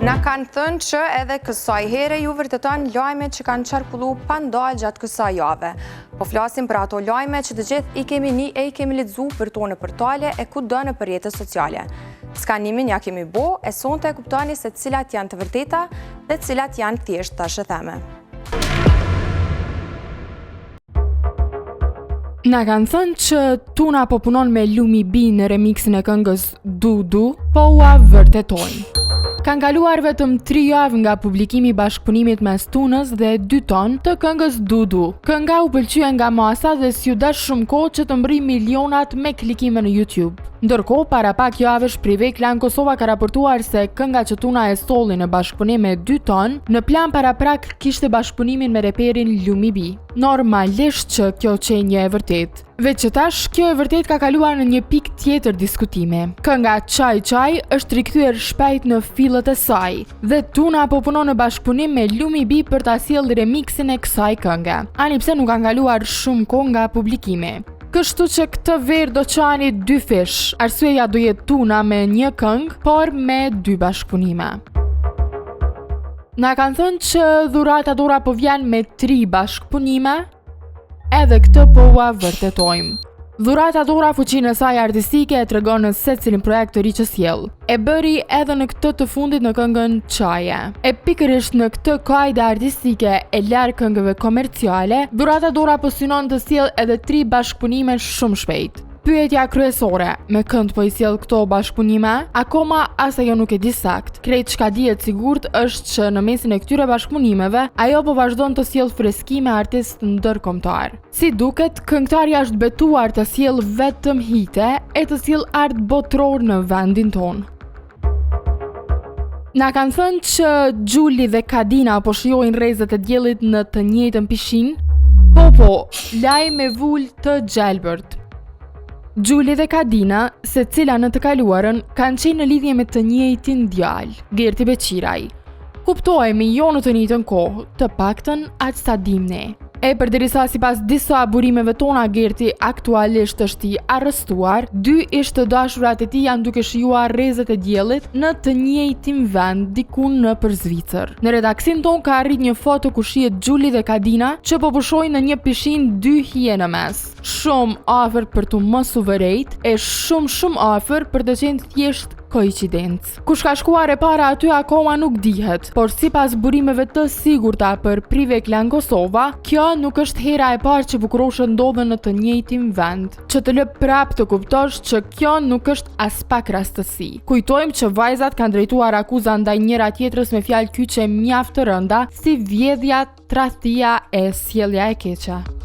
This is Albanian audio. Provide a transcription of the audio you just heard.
Na kanë thënë që edhe kësaj here ju vërteton lajmet që kanë qarkullu pa ndalë gjatë kësaj jave. Po flasim për ato lajme që të gjithë i kemi lexu për to në portale e kudo në rrjetet sociale. Skanimin ja kemi bo, e sonte e kuptoni se cilat janë të vërteta dhe cilat janë thjesht tash e theme. Na kanë thënë që Tuna po punon me Lumi B në remixin e këngës Du Du, po ua vërtetojnë. Kanë kaluar vetëm 3 javë nga publikimi i bashkëpunimit mes Tunës dhe Dyton të këngës Du Du. Kënga u pëlqye nga masa dhe s'ju dash shumë kohë që të mbri milionat me klikime në YouTube. Ndërkohë, para pak javësh Prive Klan Kosova ka raportuar se kënga që Tuna e solli në bashkëpunim me Dyton, në plan para prak kishte bashkëpunimin me reperin Lumi B. Normalisht që kjo qenje e vërtet. Veç që tash, kjo e vërtet ka kaluar në një pikë tjetër diskutime. Kënga Çaj Çaj është rikthyer shpejt në fillet e saj dhe Tuna po punon në bashkëpunim me Lumi B për ta sjellë remixin e kësaj kënge. Ani pse nuk ka kaluar shumë kohë nga publikimi. Kështu që këtë verë do qani 2 fish, arsyeja do jetë Tuna me një këngë, por me 2 bashkëpunime. Na kanë thënë që dhurata dora po vjen me 3 bashkëpunime, edhe këtë po ua vërtetojmë. Dhurata dora fuqinë e saj artistike e tregon në secilin projekt të ri që sjell. E bëri edhe në këtë të fundit në këngën Çaje. E pikërisht në këtë kajde artistike e larg këngëve komerciale, dhurata dora po synon të sjell edhe 3 bashkëpunime shumë shpejt. Pyetja kryesore, me kënd po i sjell këto bashkëpunime? Akoma as ajo nuk e di sakt. Krejt çka dihet sigurt është që në mesin e këtyre bashkëpunimeve, ajo po vazhdon të sjell freskime artist ndërkombëtar. Si duket, këngëtarja është betuar të sjell vetëm hite e të sjell art botror në vendin ton. Na kanë thënë që Gjuli dhe Kadina po shijojnë rrezet e diellit në të njëjtën pishin? Po, lajm me vul të gjelbërt. Gjuli dhe Kadina, se cila në të kaluarën, kanë qenë në lidhje me të njëjtin djalë, Gerti Beqiraj. Kuptojemi jo në të njëjtën kohë, të paktën aq sa dim ne. E përderisa sipas disa burimeve tona Gerti aktualisht është i arrestuar, 2 ish të dashurat e tij janë duke shijuar rrezet e diellit në të njëjtin vend diku nëpër Zvicër. Në redaksin ton ka arrit një foto ku shihet Gjuli dhe Kadina që po pushojnë në një pishin 2 hije në mes. Shumë afër për të mos u vërejt e shumë afër për të qenë thjesht koincidencë. Kush ka shkuar e para aty akoma nuk dihet, por sipas burimeve të sigurta për Prive Klan Kosova, kjo nuk është hera e parë që bukuroshët ndodhen në të njëjtin vend. Që të lë prap të kuptosh që kjo nuk është as pak rastësi. Kujtojmë që vajzat kanë drejtuar akuza ndaj njëra tjetrës me fjalë kyçe mjaft të rënda, si vjedhja, tradhtia e sjellja e keqe.